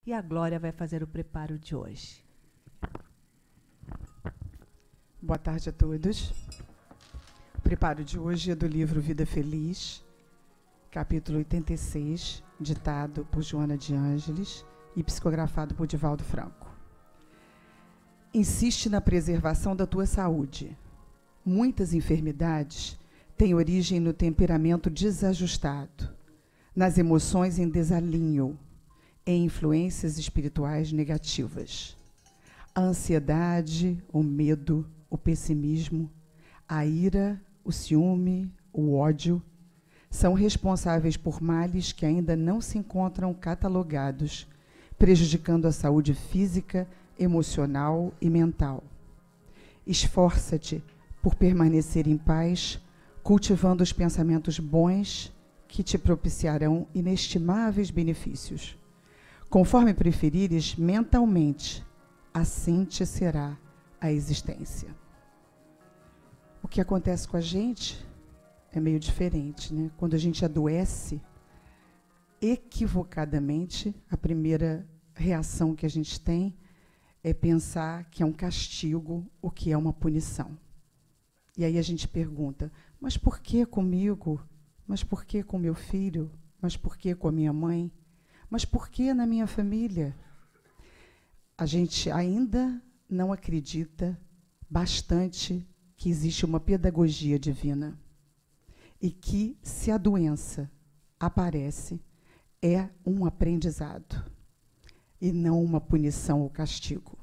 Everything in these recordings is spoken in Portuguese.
e a Glória vai fazer o preparo de hoje. Boa tarde a todos. O preparo de hoje é do livro Vida Feliz, capítulo 86, ditado por Joana de Ângeles e psicografado por Divaldo Franco. Insiste na preservação da tua saúde. Muitas enfermidades têm origem no temperamento desajustado, nas emoções em desalinho, em influências espirituais negativas. A ansiedade, o medo, o pessimismo, a ira, o ciúme, o ódio, são responsáveis por males que ainda não se encontram catalogados, prejudicando a saúde física, emocional e mental. Esforça-te por permanecer em paz, cultivando os pensamentos bons que te propiciarão inestimáveis benefícios. Conforme preferires mentalmente, assim te será a existência. O que acontece com a gente é meio diferente, né? Quando a gente adoece, equivocadamente, a primeira reação que a gente tem é pensar que é um castigo, o que é uma punição. E aí a gente pergunta, mas por que comigo? Mas por que com meu filho? Mas por que com a minha mãe? Mas por que na minha família? A gente ainda não acredita bastante que existe uma pedagogia divina e que, se a doença aparece, é um aprendizado e não uma punição ou castigo.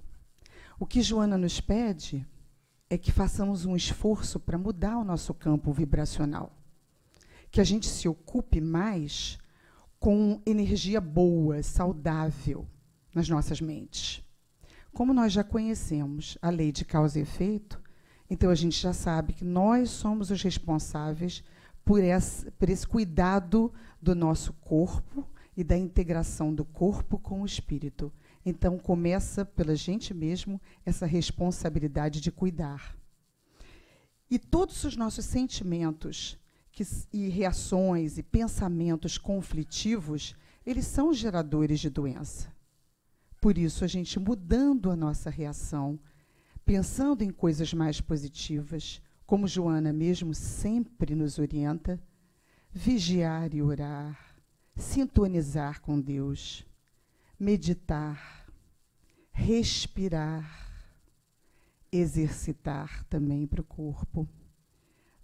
O que Joana nos pede é que façamos um esforço para mudar o nosso campo vibracional, que a gente se ocupe mais com energia boa, saudável nas nossas mentes. Como nós já conhecemos a lei de causa e efeito, então a gente já sabe que nós somos os responsáveis por esse cuidado do nosso corpo e da integração do corpo com o espírito. Então começa pela gente mesmo essa responsabilidade de cuidar. E todos os nossos sentimentos e reações e pensamentos conflitivos, eles são geradores de doença. Por isso, a gente mudando a nossa reação, pensando em coisas mais positivas, como Joana mesmo sempre nos orienta, vigiar e orar, sintonizar com Deus, meditar, respirar, exercitar também para o corpo,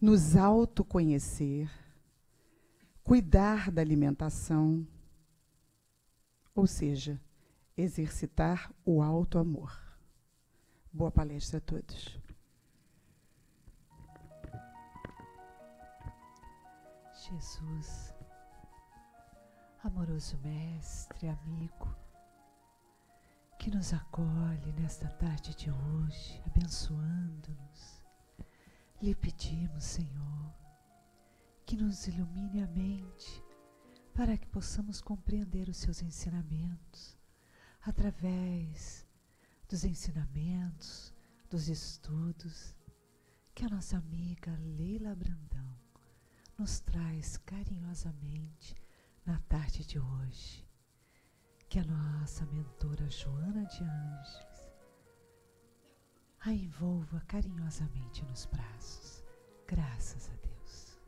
nos autoconhecer, cuidar da alimentação, ou seja, exercitar o auto-amor. Boa palestra a todos. Jesus, amoroso mestre, amigo, que nos acolhe nesta tarde de hoje, abençoando-nos, lhe pedimos, Senhor, que nos ilumine a mente para que possamos compreender os seus ensinamentos através dos ensinamentos, dos estudos que a nossa amiga Leila Brandão nos traz carinhosamente na tarde de hoje. Que a nossa mentora Joana de Ângeles a envolva carinhosamente nos braços. Graças a Deus.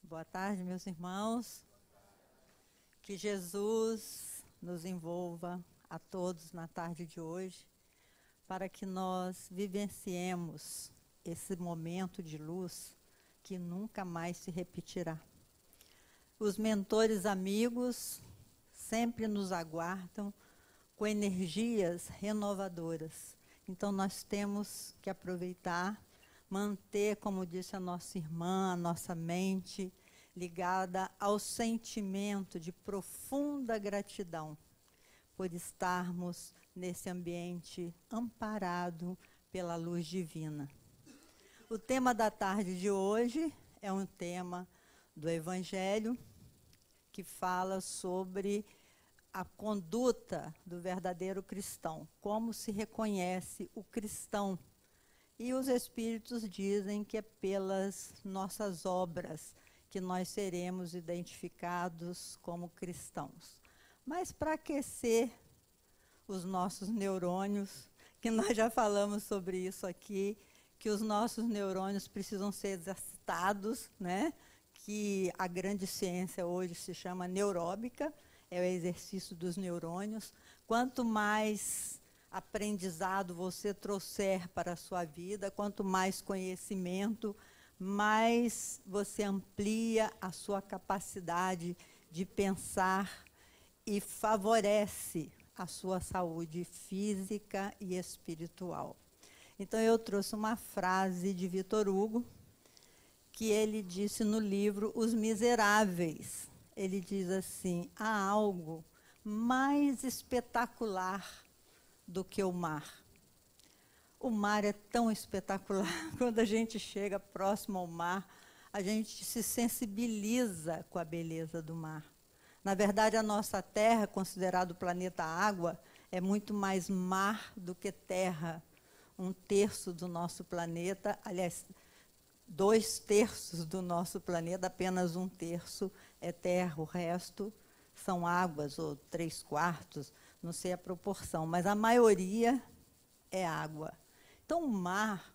Boa tarde, meus irmãos. Que Jesus nos envolva a todos na tarde de hoje, para que nós vivenciemos esse momento de luz que nunca mais se repetirá. Os mentores amigos sempre nos aguardam com energias renovadoras. Então nós temos que aproveitar, manter, como disse a nossa irmã, a nossa mente ligada ao sentimento de profunda gratidão por estarmos nesse ambiente amparado pela luz divina. O tema da tarde de hoje é um tema do Evangelho que fala sobre a conduta do verdadeiro cristão, como se reconhece o cristão. E os Espíritos dizem que é pelas nossas obras que nós seremos identificados como cristãos. Mas para aquecer os nossos neurônios, que nós já falamos sobre isso aqui, que os nossos neurônios precisam ser exercitados, né? Que a grande ciência hoje se chama neuróbica, é o exercício dos neurônios. Quanto mais aprendizado você trouxer para a sua vida, quanto mais conhecimento, mais você amplia a sua capacidade de pensar e favorece a sua saúde física e espiritual. Então, eu trouxe uma frase de Vitor Hugo, que ele disse no livro Os Miseráveis. Ele diz assim: há algo mais espetacular do que o mar. O mar é tão espetacular. Quando a gente chega próximo ao mar, a gente se sensibiliza com a beleza do mar. Na verdade, a nossa Terra, considerado o planeta água, é muito mais mar do que terra. 1/3 do nosso planeta, aliás, 2/3 do nosso planeta, apenas 1/3 é terra, o resto são águas, ou 3/4, não sei a proporção, mas a maioria é água. Então, o mar,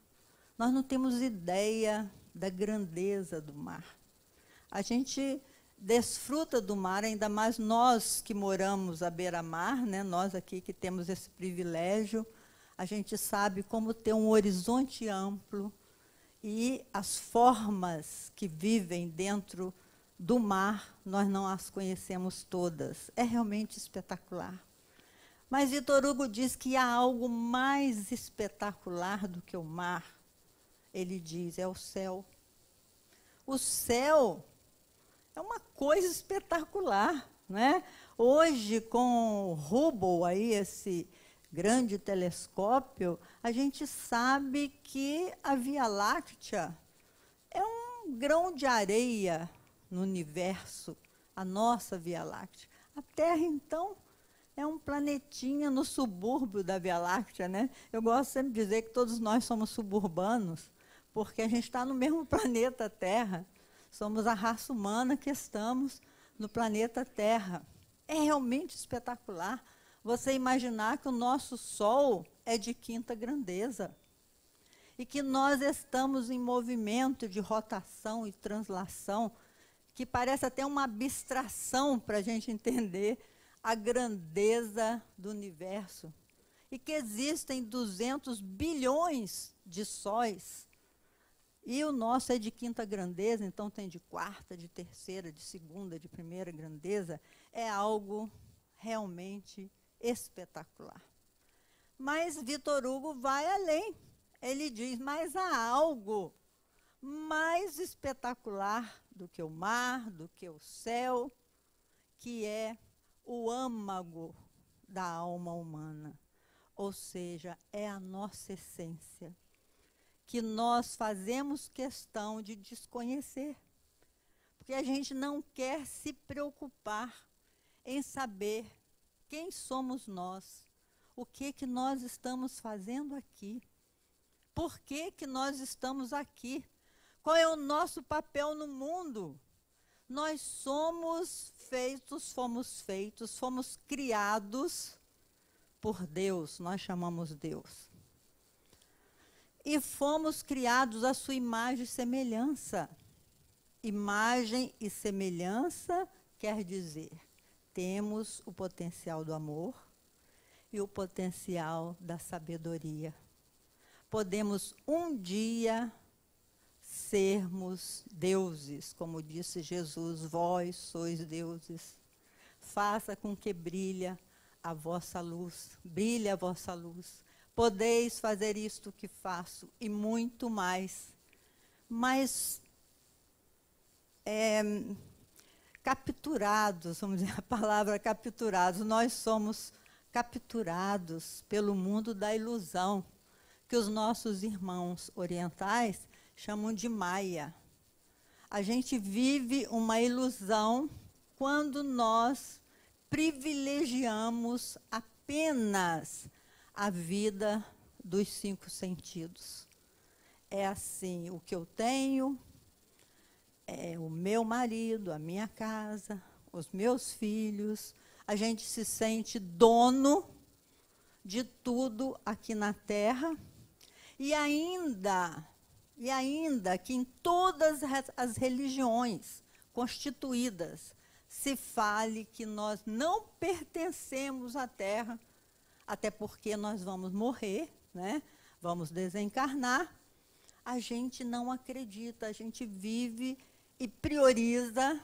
nós não temos ideia da grandeza do mar. A gente desfruta do mar, ainda mais nós que moramos à beira-mar, né? Nós aqui que temos esse privilégio, a gente sabe como ter um horizonte amplo e as formas que vivem dentro do mar, nós não as conhecemos todas. É realmente espetacular. Mas Vitor Hugo diz que há algo mais espetacular do que o mar. Ele diz, é o céu. O céu é uma coisa espetacular, né? Hoje, com o Hubble, aí, esse grande telescópio, a gente sabe que a Via Láctea é um grão de areia no universo, a nossa Via Láctea. A Terra, então, é um planetinha no subúrbio da Via Láctea, né? Eu gosto sempre de dizer que todos nós somos suburbanos, porque a gente está no mesmo planeta Terra. Somos a raça humana que estamos no planeta Terra. É realmente espetacular você imaginar que o nosso Sol é de 5ª grandeza e que nós estamos em movimento de rotação e translação, que parece até uma abstração para a gente entender a grandeza do universo, e que existem 200 bilhões de sóis, e o nosso é de 5ª grandeza, então tem de 4ª, de 3ª, de 2ª, de 1ª grandeza. É algo realmente espetacular. Mas Vitor Hugo vai além. Ele diz, mas há algo mais espetacular do que o mar, do que o céu, que é o âmago da alma humana. Ou seja, é a nossa essência, que nós fazemos questão de desconhecer. Porque a gente não quer se preocupar em saber quem somos nós, o que nós estamos fazendo aqui, por que nós estamos aqui, qual é o nosso papel no mundo. Nós somos feitos, fomos criados por Deus, nós chamamos Deus. E fomos criados à sua imagem e semelhança. Imagem e semelhança quer dizer, temos o potencial do amor e o potencial da sabedoria. Podemos um dia sermos deuses, como disse Jesus, vós sois deuses. Faça com que brilhe a vossa luz, brilhe a vossa luz. Podeis fazer isto que faço e muito mais. Mas capturados, vamos dizer a palavra capturados, nós somos capturados pelo mundo da ilusão, que os nossos irmãos orientais chamam de Maya. A gente vive uma ilusão quando nós privilegiamos apenas a vida dos 5 sentidos. É assim, o que eu tenho, é o meu marido, a minha casa, os meus filhos. A gente se sente dono de tudo aqui na terra. E ainda que em todas as religiões constituídas se fale que nós não pertencemos à terra, até porque nós vamos morrer, né? Vamos desencarnar, a gente não acredita, a gente vive e prioriza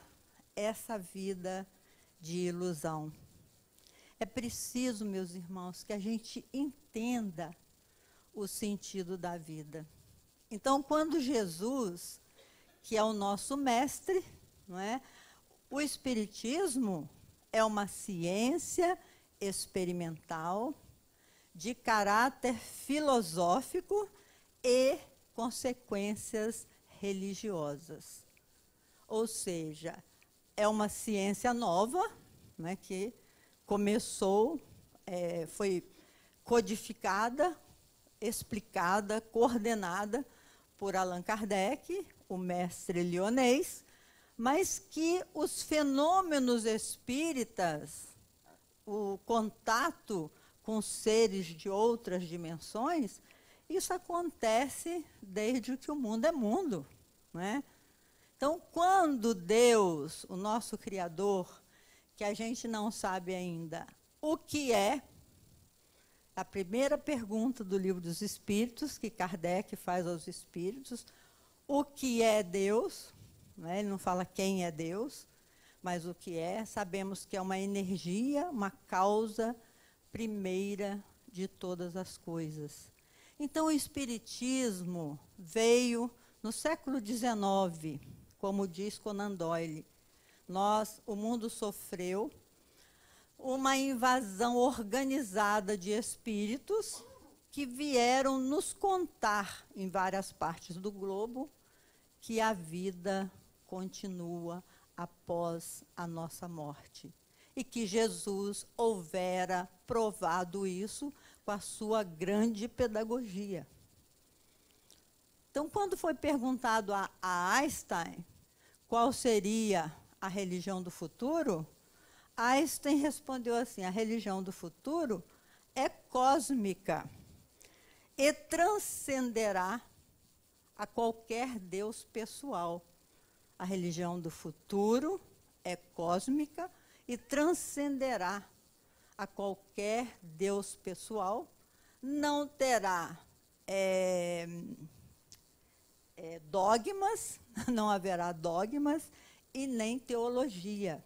essa vida de ilusão. É preciso, meus irmãos, que a gente entenda o sentido da vida. Então, quando Jesus, que é o nosso mestre, não é? O Espiritismo é uma ciência experimental de caráter filosófico e consequências religiosas. Ou seja, é uma ciência nova, né, que começou, foi codificada, explicada, coordenada por Allan Kardec, o mestre lionês, mas que os fenômenos espíritas, o contato com seres de outras dimensões, isso acontece desde que o mundo é mundo, né? Então, quando Deus, o nosso Criador, que a gente não sabe ainda o que é, a primeira pergunta do Livro dos Espíritos, que Kardec faz aos espíritos, o que é Deus? Né? Ele não fala quem é Deus, mas o que é. Sabemos que é uma energia, uma causa primeira de todas as coisas. Então, o Espiritismo veio no século XIX, como diz Conan Doyle. O mundo sofreu uma invasão organizada de espíritos que vieram nos contar em várias partes do globo que a vida continua após a nossa morte. E que Jesus houvera provado isso com a sua grande pedagogia. Então, quando foi perguntado a Einstein qual seria a religião do futuro, Einstein respondeu assim: a religião do futuro é cósmica e transcenderá a qualquer Deus pessoal. A religião do futuro é cósmica e transcenderá a qualquer Deus pessoal, não terá dogmas, não haverá dogmas e nem teologia.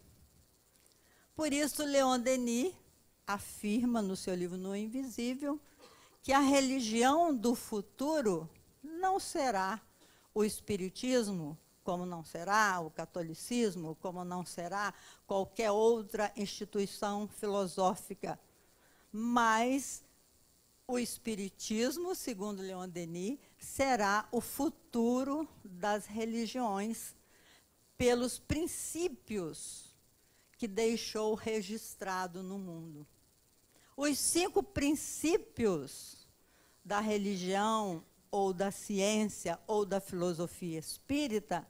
Por isso, Leon Denis afirma no seu livro No Invisível que a religião do futuro não será o espiritismo, como não será o catolicismo, como não será qualquer outra instituição filosófica. Mas o espiritismo, segundo Leon Denis, será o futuro das religiões pelos princípios que deixou registrado no mundo. Os 5 princípios da religião, ou da ciência, ou da filosofia espírita,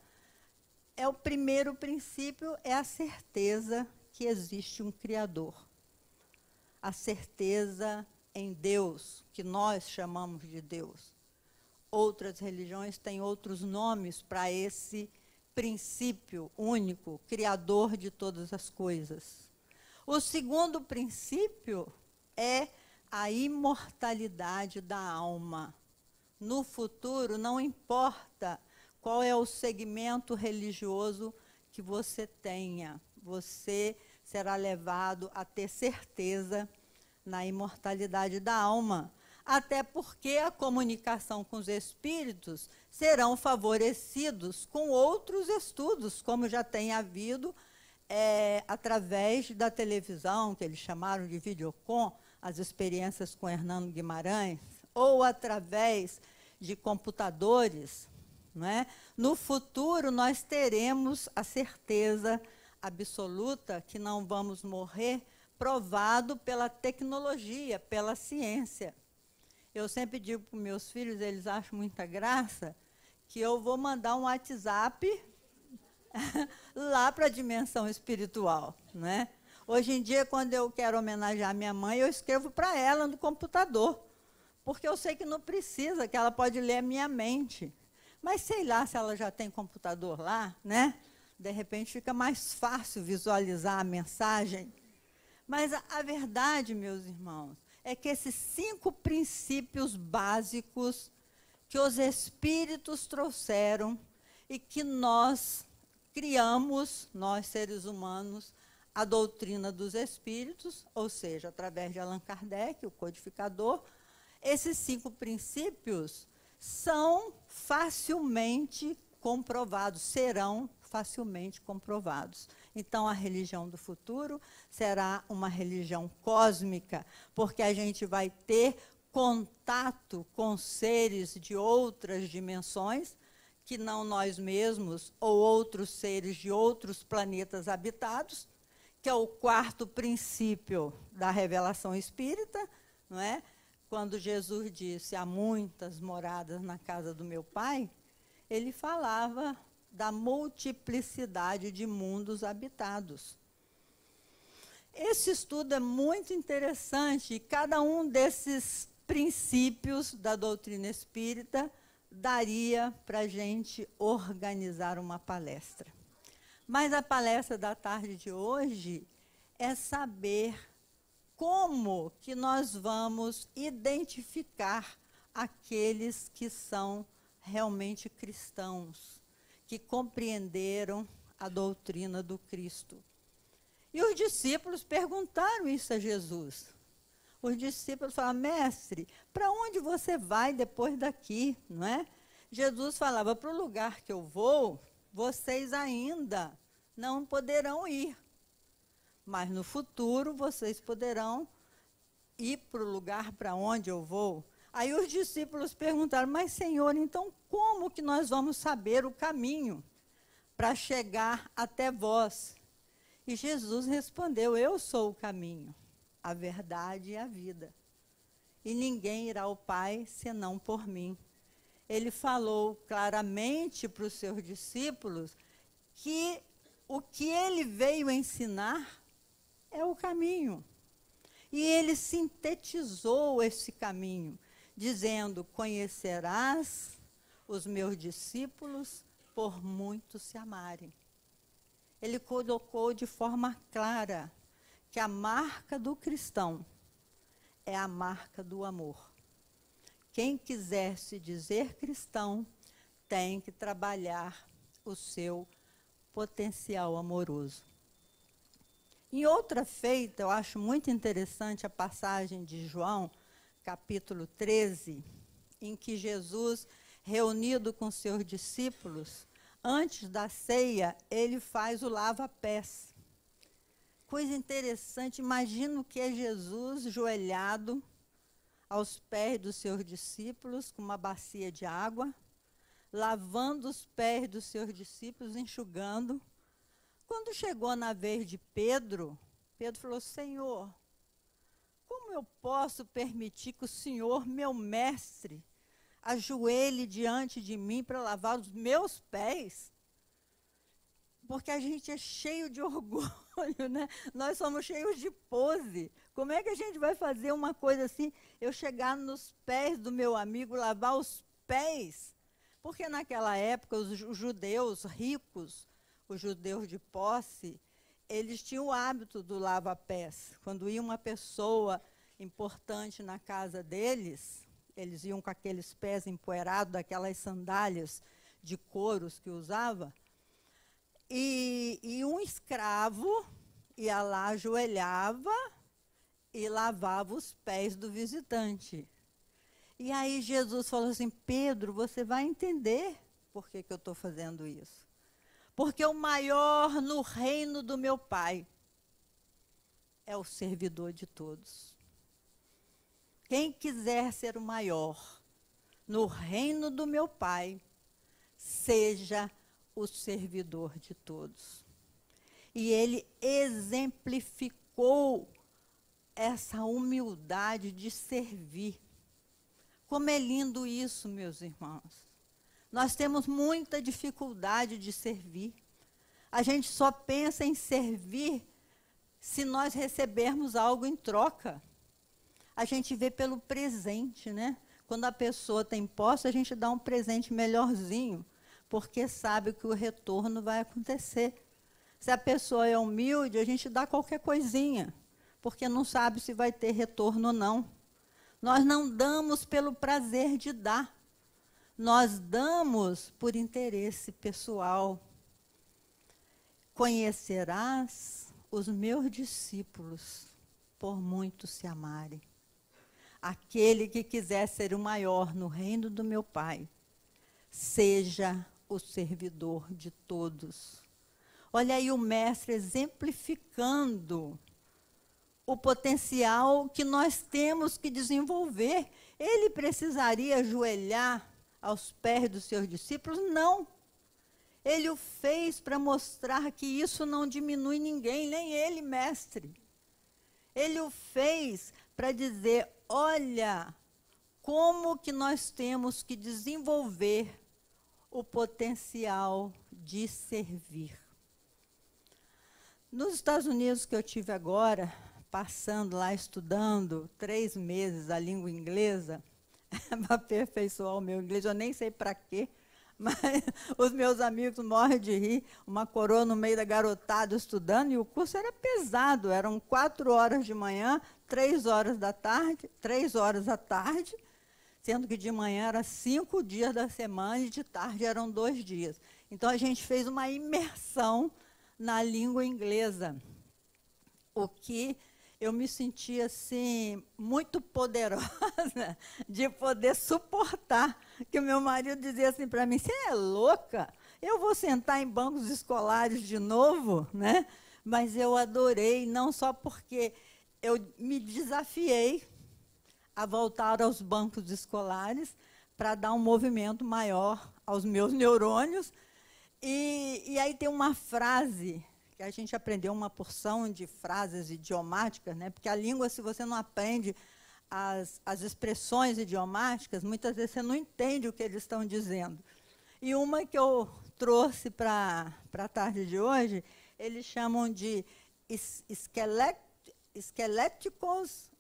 o primeiro princípio é a certeza que existe um Criador. A certeza em Deus, que nós chamamos de Deus. Outras religiões têm outros nomes para esse princípio único, criador de todas as coisas. O segundo princípio é a imortalidade da alma. No futuro, não importa qual é o segmento religioso que você tenha, você será levado a ter certeza na imortalidade da alma. Até porque a comunicação com os espíritos serão favorecidos com outros estudos, como já tem havido através da televisão, que eles chamaram de videocom, as experiências com Hernando Guimarães, ou através de computadores. Não é? No futuro, nós teremos a certeza absoluta que não vamos morrer, provado pela tecnologia, pela ciência. Eu sempre digo para os meus filhos, eles acham muita graça, que eu vou mandar um WhatsApp lá para a dimensão espiritual, né? Hoje em dia, quando eu quero homenagear minha mãe, eu escrevo para ela no computador, porque eu sei que não precisa, que ela pode ler a minha mente. Mas sei lá se ela já tem computador lá, né? De repente fica mais fácil visualizar a mensagem. Mas a verdade, meus irmãos, é que esses 5 princípios básicos que os espíritos trouxeram e que nós criamos, nós seres humanos, a doutrina dos espíritos, ou seja, através de Allan Kardec, o codificador, esses 5 princípios são facilmente comprovados, serão facilmente comprovados. Então, a religião do futuro será uma religião cósmica, porque a gente vai ter contato com seres de outras dimensões, que não nós mesmos, ou outros seres de outros planetas habitados, que é o 4º princípio da revelação espírita, não é? Quando Jesus disse, há muitas moradas na casa do meu Pai, ele falava da multiplicidade de mundos habitados. Esse estudo é muito interessante, e cada um desses princípios da doutrina espírita daria para a gente organizar uma palestra. Mas a palestra da tarde de hoje é saber como que nós vamos identificar aqueles que são realmente cristãos, que compreenderam a doutrina do Cristo. E os discípulos perguntaram isso a Jesus. Os discípulos falaram, mestre, para onde você vai depois daqui? Não é? Jesus falava, para o lugar que eu vou, vocês ainda não poderão ir. Mas no futuro vocês poderão ir para o lugar para onde eu vou. Aí os discípulos perguntaram, mas Senhor, então como que nós vamos saber o caminho para chegar até vós? E Jesus respondeu, eu sou o caminho, a verdade e a vida. E ninguém irá ao Pai senão por mim. Ele falou claramente para os seus discípulos que o que ele veio ensinar é o caminho. E ele sintetizou esse caminho, dizendo, conhecerás os meus discípulos por muito se amarem. Ele colocou de forma clara que a marca do cristão é a marca do amor. Quem quiser se dizer cristão tem que trabalhar o seu potencial amoroso. Em outra feita, eu acho muito interessante a passagem de João, capítulo 13, em que Jesus, reunido com seus discípulos, antes da ceia, ele faz o lava-pés. Coisa interessante, imagina o que é Jesus joelhado aos pés dos seus discípulos, com uma bacia de água, lavando os pés dos seus discípulos, enxugando. Quando chegou na vez de Pedro, Pedro falou, Senhor, como eu posso permitir que o Senhor, meu mestre, ajoelhe diante de mim para lavar os meus pés? Porque a gente é cheio de orgulho, né? Nós somos cheios de pose. Como é que a gente vai fazer uma coisa assim, eu chegar nos pés do meu amigo, lavar os pés? Porque naquela época os judeus ricos, os judeus de posse, eles tinham o hábito do lava-pés. Quando ia uma pessoa importante na casa deles, eles iam com aqueles pés empoeirados, aquelas sandálias de couros que usava, e um escravo ia lá, ajoelhava e lavava os pés do visitante. E aí Jesus falou assim, Pedro, você vai entender por que eu estou fazendo isso. Porque o maior no reino do meu Pai é o servidor de todos. Quem quiser ser o maior no reino do meu Pai, seja o servidor de todos. E ele exemplificou essa humildade de servir. Como é lindo isso, meus irmãos. Nós temos muita dificuldade de servir. A gente só pensa em servir se nós recebermos algo em troca. A gente vê pelo presente, né? Quando a pessoa tem posse, a gente dá um presente melhorzinho, porque sabe que o retorno vai acontecer. Se a pessoa é humilde, a gente dá qualquer coisinha, porque não sabe se vai ter retorno ou não. Nós não damos pelo prazer de dar. Nós damos por interesse pessoal. Conhecerás os meus discípulos, por muito se amarem. Aquele que quiser ser o maior no reino do meu Pai, seja o servidor de todos. Olha aí o mestre exemplificando o potencial que nós temos que desenvolver. Ele precisaria ajoelhar aos pés dos seus discípulos? Não. Ele o fez para mostrar que isso não diminui ninguém, nem ele, mestre. Ele o fez para dizer, olha, como que nós temos que desenvolver o potencial de servir. Nos Estados Unidos, que eu tive agora, passando lá, estudando 3 meses a língua inglesa, para aperfeiçoar o meu inglês, eu nem sei para quê, mas os meus amigos morrem de rir, uma coroa no meio da garotada estudando, e o curso era pesado, eram 4 horas de manhã, 3 horas da tarde, 3 horas à tarde, sendo que de manhã era 5 dias da semana e de tarde eram 2 dias. Então, a gente fez uma imersão na língua inglesa, o que eu me senti assim, muito poderosa de poder suportar, que o meu marido dizia assim para mim, você é louca? Eu vou sentar em bancos escolares de novo, né? Mas eu adorei, não só porque eu me desafiei a voltar aos bancos escolares para dar um movimento maior aos meus neurônios. E aí tem uma frase que a gente aprendeu, uma porção de frases idiomáticas, né? Porque a língua, se você não aprende as expressões idiomáticas, muitas vezes você não entende o que eles estão dizendo. E uma que eu trouxe para a tarde de hoje, eles chamam de skeletons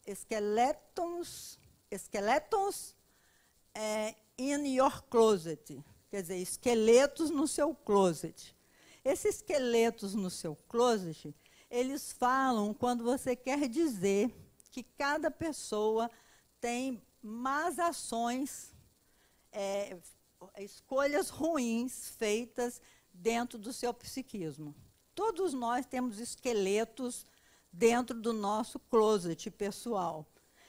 in your closet. Quer dizer, esqueletos no seu closet. Esses esqueletos no seu closet, eles falam quando você quer dizer que cada pessoa tem más ações, escolhas ruins feitas dentro do seu psiquismo. Todos nós temos esqueletos dentro do nosso closet pessoal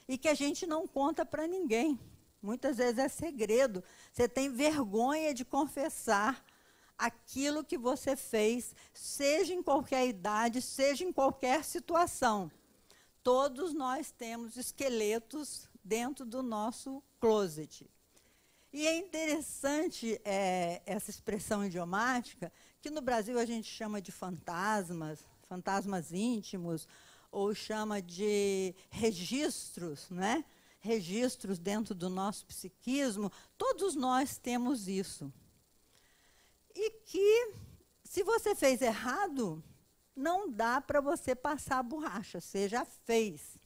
e que a gente não conta para ninguém. Muitas vezes é segredo. Você tem vergonha de confessar aquilo que você fez, seja em qualquer idade, seja em qualquer situação. Todos nós temos esqueletos dentro do nosso closet. E é interessante essa expressão idiomática, que no Brasil a gente chama de fantasmas, fantasmas íntimos, ou chama de registros, né? Registros dentro do nosso psiquismo. Todos nós temos isso. E que, se você fez errado, não dá para você passar a borracha. Você já fez.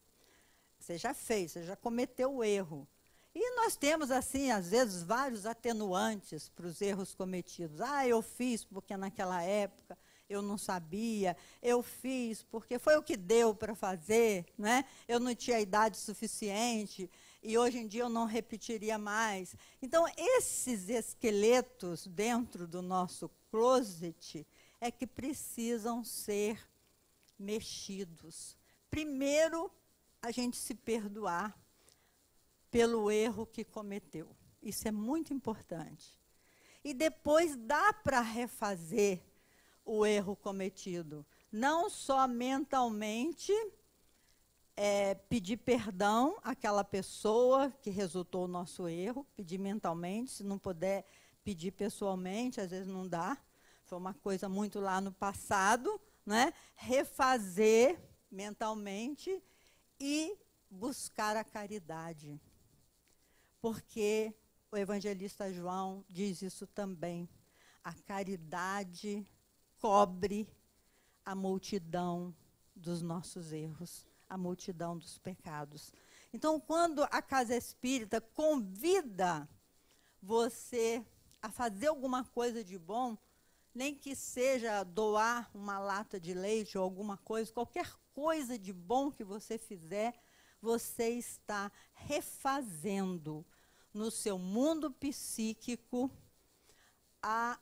Você já cometeu o erro. E nós temos, assim, às vezes, vários atenuantes para os erros cometidos. Ah, eu fiz porque naquela época eu não sabia, eu fiz porque foi o que deu para fazer, né? Eu não tinha idade suficiente e hoje em dia eu não repetiria mais. Então, esses esqueletos dentro do nosso closet é que precisam ser mexidos. Primeiro, a gente se perdoar pelo erro que cometeu. Isso é muito importante. E depois dá para refazer o erro cometido. Não só mentalmente pedir perdão àquela pessoa que resultou no nosso erro, pedir mentalmente, se não puder pedir pessoalmente, às vezes não dá. Foi uma coisa muito lá no passado, né? Refazer mentalmente e buscar a caridade. Porque o evangelista João diz isso também. A caridade cobre a multidão dos nossos erros, a multidão dos pecados. Então, quando a Casa Espírita convida você a fazer alguma coisa de bom, nem que seja doar uma lata de leite ou alguma coisa, qualquer coisa de bom que você fizer, você está refazendo no seu mundo psíquico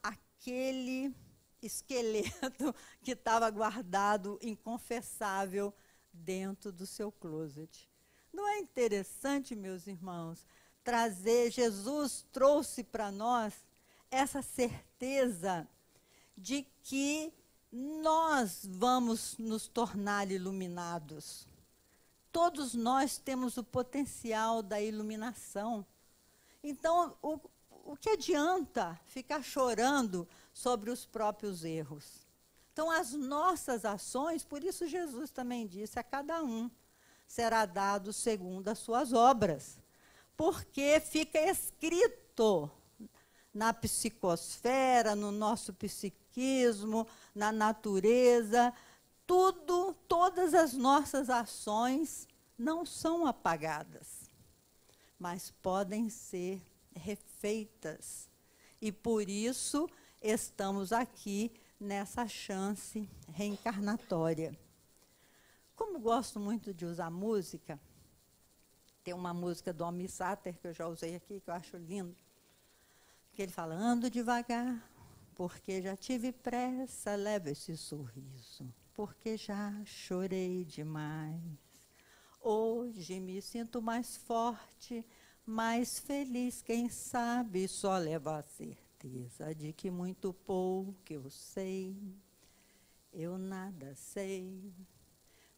aquele esqueleto que estava guardado, inconfessável, dentro do seu closet. Não é interessante, meus irmãos, Jesus trouxe para nós essa certeza de que nós vamos nos tornar iluminados. Todos nós temos o potencial da iluminação. Então, o que adianta ficar chorando sobre os próprios erros? Então, as nossas ações, por isso Jesus também disse, a cada um será dado segundo as suas obras. Porque fica escrito na psicosfera, no nosso psiquismo, na natureza, todas as nossas ações não são apagadas, mas podem ser refeitas. E por isso estamos aqui nessa chance reencarnatória. Como gosto muito de usar música, tem uma música do Almir Sater, que eu já usei aqui, que eu acho lindo, que ele fala, ando devagar, porque já tive pressa, leva esse sorriso, porque já chorei demais. Hoje me sinto mais forte, mais feliz, quem sabe só leva a certeza de que muito pouco eu sei, eu nada sei.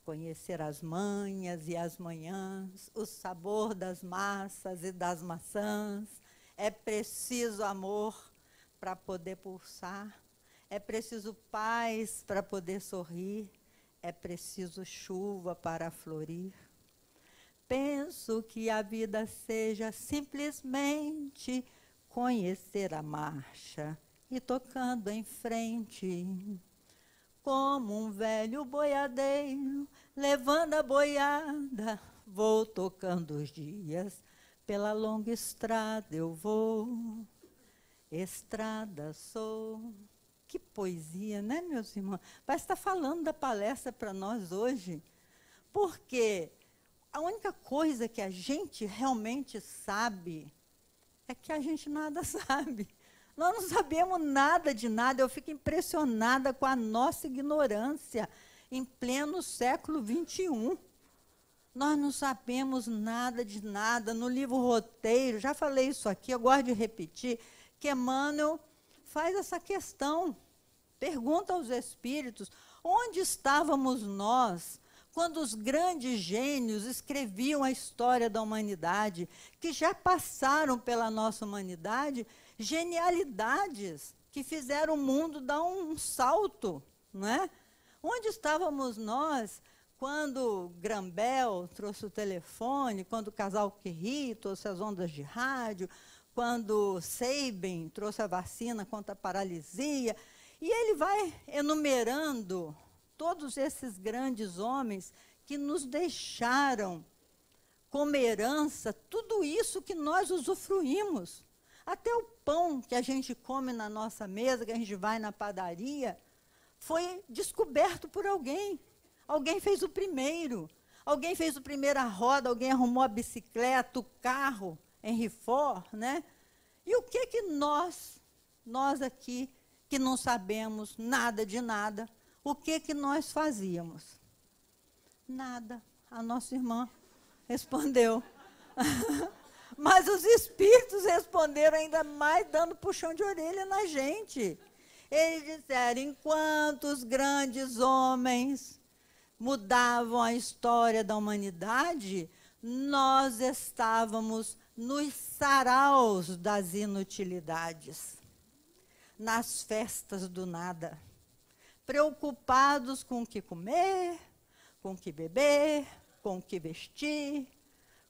Conhecer as manhas e as manhãs, o sabor das massas e das maçãs. É preciso amor para poder pulsar. É preciso paz para poder sorrir. É preciso chuva para florir. Penso que a vida seja simplesmente conhecer a marcha e tocando em frente. Como um velho boiadeiro, levando a boiada, vou tocando os dias, pela longa estrada eu vou, estrada sou. Que poesia, né, meus irmãos? Parece estar falando da palestra para nós hoje, porque a única coisa que a gente realmente sabe é que a gente nada sabe. Nós não sabemos nada de nada, eu fico impressionada com a nossa ignorância em pleno século XXI. Nós não sabemos nada de nada. No livro Roteiro, já falei isso aqui, eu gosto de repetir, que Emmanuel faz essa questão, pergunta aos espíritos, onde estávamos nós quando os grandes gênios escreviam a história da humanidade, que já passaram pela nossa humanidade, genialidades que fizeram o mundo dar um salto, não é? Onde estávamos nós quando Grambel trouxe o telefone, quando o casal Curie trouxe as ondas de rádio, quando Sabin trouxe a vacina contra a paralisia, e ele vai enumerando todos esses grandes homens que nos deixaram como herança tudo isso que nós usufruímos. Até o pão que a gente come na nossa mesa, que a gente vai na padaria, foi descoberto por alguém. Alguém fez o primeiro. Alguém fez a primeira roda, alguém arrumou a bicicleta, o carro, Henry Ford, né? E o que nós aqui, que não sabemos nada de nada, o que nós fazíamos? Nada. A nossa irmã respondeu. Mas os espíritos responderam ainda mais, dando puxão de orelha na gente. Eles disseram, enquanto os grandes homens mudavam a história da humanidade, nós estávamos nos saraus das inutilidades, nas festas do nada, preocupados com o que comer, com o que beber, com o que vestir,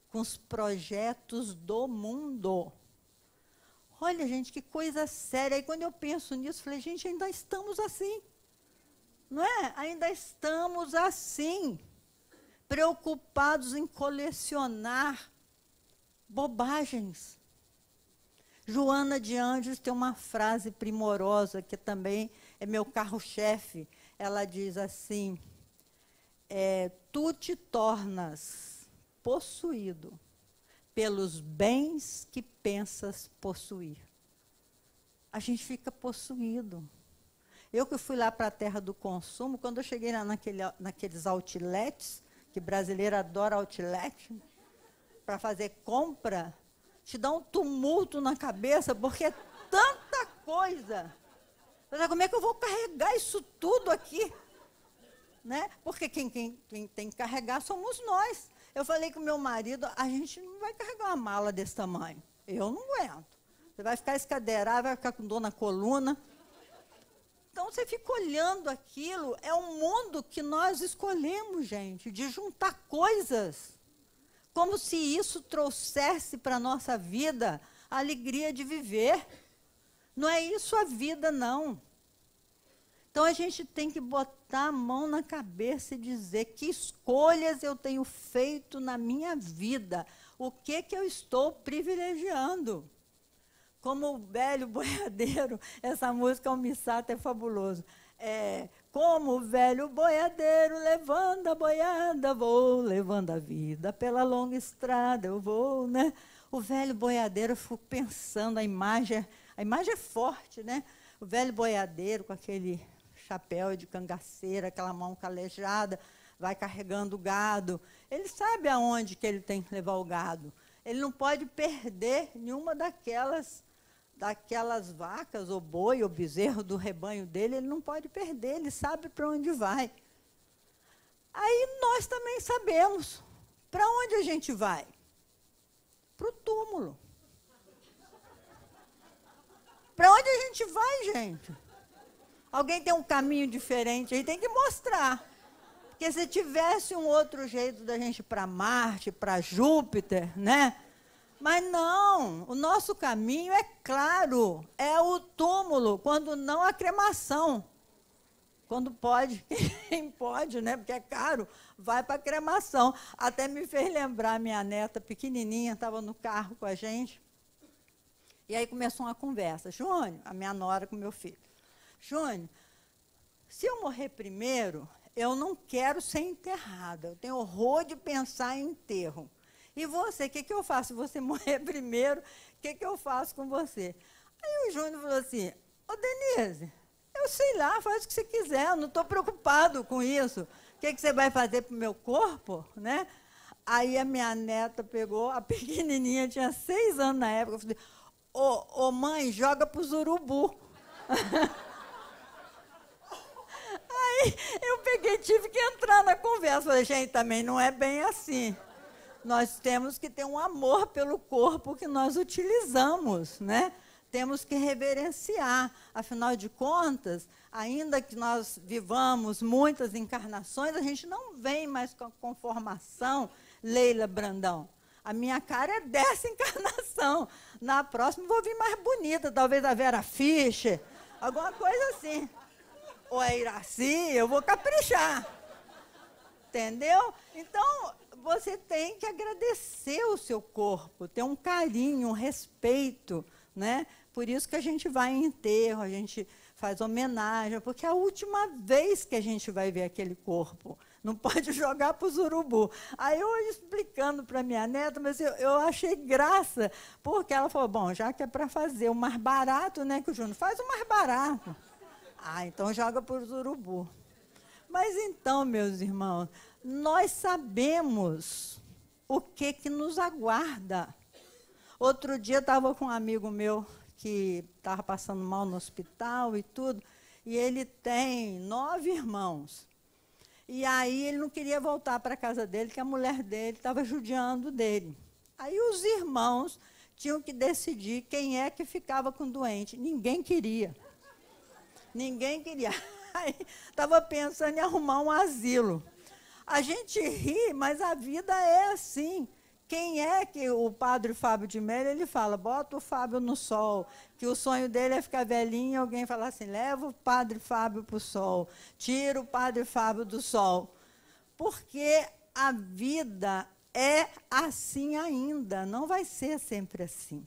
com os projetos do mundo. Olha, gente, que coisa séria. E quando eu penso nisso, falei, gente, ainda estamos assim. Não é? Ainda estamos assim, preocupados em colecionar bobagens. Joana de Anjos tem uma frase primorosa, que também é meu carro-chefe. Ela diz assim, tu te tornas possuído pelos bens que pensas possuir. A gente fica possuído. Eu que fui lá para a terra do consumo, quando eu cheguei lá naqueles outlets, que brasileiro adora outlet, para fazer compra, te dá um tumulto na cabeça, porque é tanta coisa. Como é que eu vou carregar isso tudo aqui? Né? Porque quem tem que carregar somos nós. Eu falei com o meu marido, a gente não vai carregar uma mala desse tamanho. Eu não aguento. Você vai ficar escadeirado, vai ficar com dor na coluna. Então, você fica olhando aquilo, é um mundo que nós escolhemos, gente, de juntar coisas, como se isso trouxesse para a nossa vida a alegria de viver. Não é isso a vida, não. Então, a gente tem que botar a mão na cabeça e dizer que escolhas eu tenho feito na minha vida, o que eu estou privilegiando. Como o velho boiadeiro, essa música Almissato é fabuloso. Como o velho boiadeiro, levando a boiada, vou, levando a vida pela longa estrada, eu vou, né? O velho boiadeiro, eu fico pensando, a imagem é forte, né? O velho boiadeiro com aquele chapéu de cangaceira, aquela mão calejada, vai carregando o gado. Ele sabe aonde que ele tem que levar o gado. Ele não pode perder nenhuma daquelas vacas, ou boi, ou bezerro do rebanho dele, ele não pode perder, ele sabe para onde vai. Aí nós também sabemos para onde a gente vai. Para o túmulo. Para onde a gente vai, gente? Alguém tem um caminho diferente, a gente tem que mostrar. Porque se tivesse um outro jeito da gente ir para Marte, para Júpiter, né? Mas não, o nosso caminho é claro, é o túmulo, quando não a cremação. Quando pode, quem pode, né? Porque é caro, vai para a cremação. Até me fez lembrar, minha neta pequenininha, estava no carro com a gente. E aí começou uma conversa. Júnior, a minha nora com meu filho. Júnior, se eu morrer primeiro, eu não quero ser enterrada. Eu tenho horror de pensar em enterro. E você, o que eu faço? Se você morrer primeiro, o que eu faço com você? Aí o Júnior falou assim, ô Denise, eu sei lá, faz o que você quiser, eu não estou preocupado com isso. O que você vai fazer para o meu corpo? Né? Aí a minha neta pegou, a pequenininha, tinha 6 anos na época, eu falei, ô mãe, joga para os urubu. Aí eu tive que entrar na conversa, falei, gente, também não é bem assim. Nós temos que ter um amor pelo corpo que nós utilizamos, né? Temos que reverenciar. Afinal de contas, ainda que nós vivamos muitas encarnações, a gente não vem mais com a conformação, Leila Brandão. A minha cara é dessa encarnação. Na próxima, vou vir mais bonita, talvez a Vera Fischer, alguma coisa assim. Ou a Iraci, eu vou caprichar. Entendeu? Então, você tem que agradecer o seu corpo, ter um carinho, um respeito, né? Por isso que a gente vai em enterro, a gente faz homenagem, porque é a última vez que a gente vai ver aquele corpo. Não pode jogar para os urubu. Aí eu explicando para minha neta, mas eu achei graça, porque ela falou, bom, já que é para fazer o mais barato, né, que o Júnior faz o mais barato. Ah, então joga para os urubu. Mas então, meus irmãos, nós sabemos o que nos aguarda. Outro dia estava com um amigo meu que estava passando mal no hospital e tudo, e ele tem 9 irmãos. E aí ele não queria voltar para a casa dele, que a mulher dele estava judiando dele. Aí os irmãos tinham que decidir quem é que ficava com o doente. Ninguém queria. Ninguém queria. Aí estava pensando em arrumar um asilo. A gente ri, mas a vida é assim. Quem é que o padre Fábio de Mello, ele fala, bota o Fábio no sol, que o sonho dele é ficar velhinho, e alguém fala assim, leva o padre Fábio para o sol, tira o padre Fábio do sol. Porque a vida é assim ainda, não vai ser sempre assim.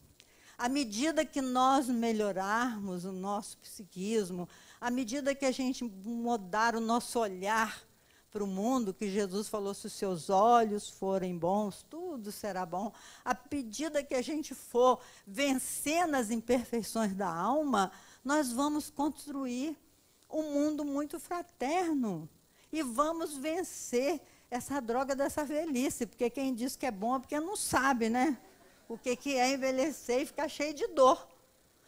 À medida que nós melhorarmos o nosso psiquismo, à medida que a gente mudar o nosso olhar para o mundo, que Jesus falou, se os seus olhos forem bons, tudo será bom. À medida que a gente for vencendo as imperfeições da alma, nós vamos construir um mundo muito fraterno e vamos vencer essa droga dessa velhice, porque quem diz que é bom é porque não sabe, né? O que é envelhecer e ficar cheio de dor.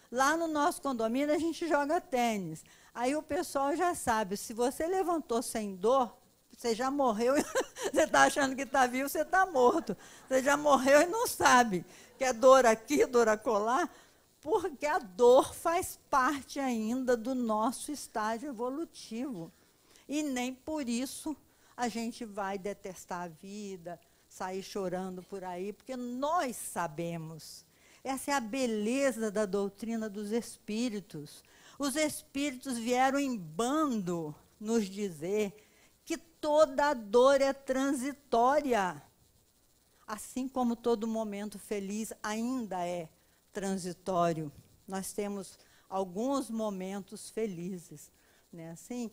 Lá no nosso condomínio a gente joga tênis. Aí o pessoal já sabe, se você levantou sem dor, você já morreu, você está achando que está vivo, você está morto. Você já morreu e não sabe que é dor aqui, dor acolá, porque a dor faz parte ainda do nosso estágio evolutivo. E nem por isso a gente vai detestar a vida, sair chorando por aí, porque nós sabemos. Essa é a beleza da doutrina dos espíritos. Os espíritos vieram em bando nos dizer que toda dor é transitória, assim como todo momento feliz ainda é transitório. Nós temos alguns momentos felizes, né? Assim.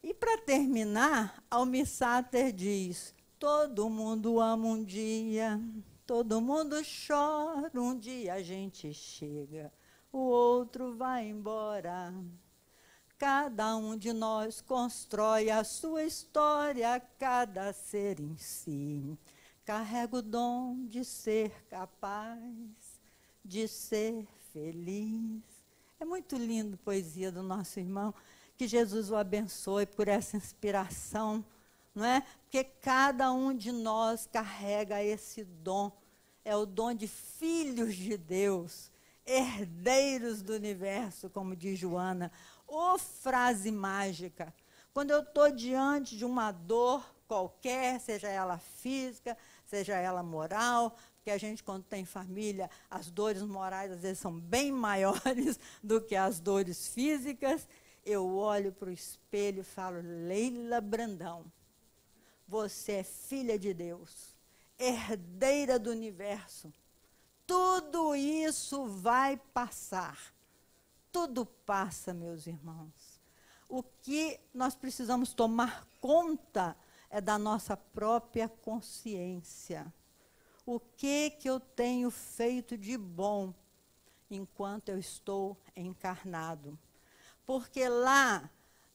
E para terminar, Almir Sater diz: todo mundo ama um dia, todo mundo chora, um dia a gente chega, o outro vai embora. Cada um de nós constrói a sua história, cada ser em si carrega o dom de ser capaz, de ser feliz. É muito lindo a poesia do nosso irmão, que Jesus o abençoe por essa inspiração, não é? Porque cada um de nós carrega esse dom, é o dom de filhos de Deus, herdeiros do universo, como diz Joana. Ô frase mágica! Quando eu estou diante de uma dor qualquer, seja ela física, seja ela moral, porque a gente, quando tem família, as dores morais às vezes são bem maiores do que as dores físicas, eu olho para o espelho e falo, Leila Brandão, você é filha de Deus, herdeira do universo. Tudo isso vai passar. Tudo passa, meus irmãos. O que nós precisamos tomar conta é da nossa própria consciência. O que eu tenho feito de bom enquanto eu estou encarnado? Porque lá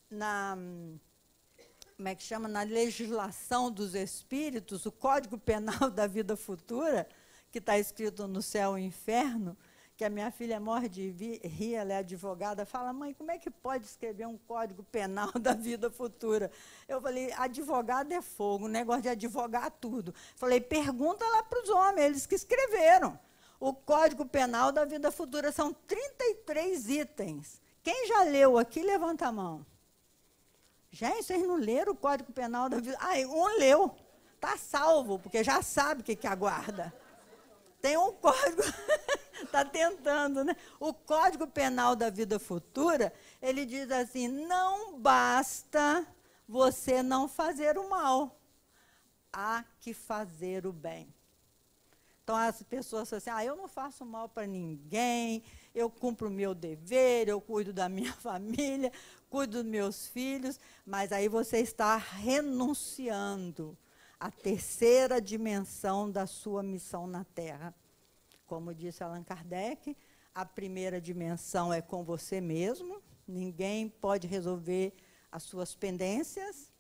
como é que chama? Na legislação dos espíritos, o Código Penal da Vida Futura, que está escrito no céu e inferno, que a minha filha morre de rir, ela é advogada, fala, mãe, como é que pode escrever um Código Penal da Vida Futura? Eu falei, advogado é fogo, o negócio de advogar tudo. Falei, pergunta lá para os homens, eles que escreveram. O Código Penal da Vida Futura são 33 itens. Quem já leu aqui, levanta a mão. Gente, vocês não leram o Código Penal da Vida? Um leu, está salvo, porque já sabe o que aguarda. Tem um código, está tentando, né? O Código Penal da Vida Futura, ele diz assim, não basta você não fazer o mal, há que fazer o bem. Então, as pessoas falam assim, eu não faço mal para ninguém, eu cumpro o meu dever, eu cuido da minha família, cuido dos meus filhos, mas aí você está renunciando à terceira dimensão da sua missão na Terra. Como disse Allan Kardec, a primeira dimensão é com você mesmo, ninguém pode resolver as suas pendências.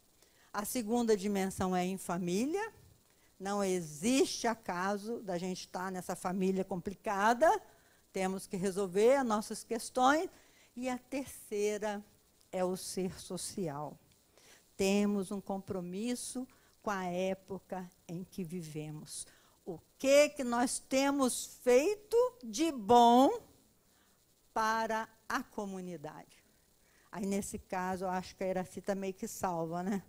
A segunda dimensão é em família, não existe acaso da gente estar nessa família complicada, temos que resolver as nossas questões. E a terceira é o ser social. Temos um compromisso com a época em que vivemos. O que nós temos feito de bom para a comunidade? Aí, nesse caso, eu acho que a Iraci está meio que salva, né?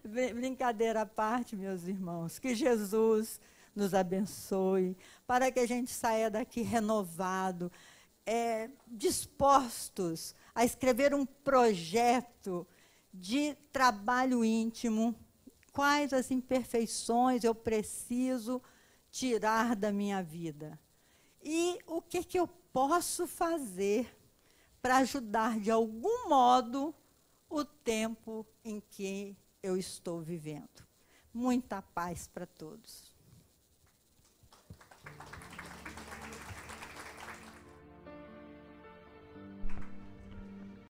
Brincadeira à parte, meus irmãos. Que Jesus nos abençoe, para que a gente saia daqui renovado, dispostos a escrever um projeto de trabalho íntimo. Quais as imperfeições eu preciso tirar da minha vida? E o que eu posso fazer para ajudar, de algum modo, o tempo em que eu estou vivendo? Muita paz para todos.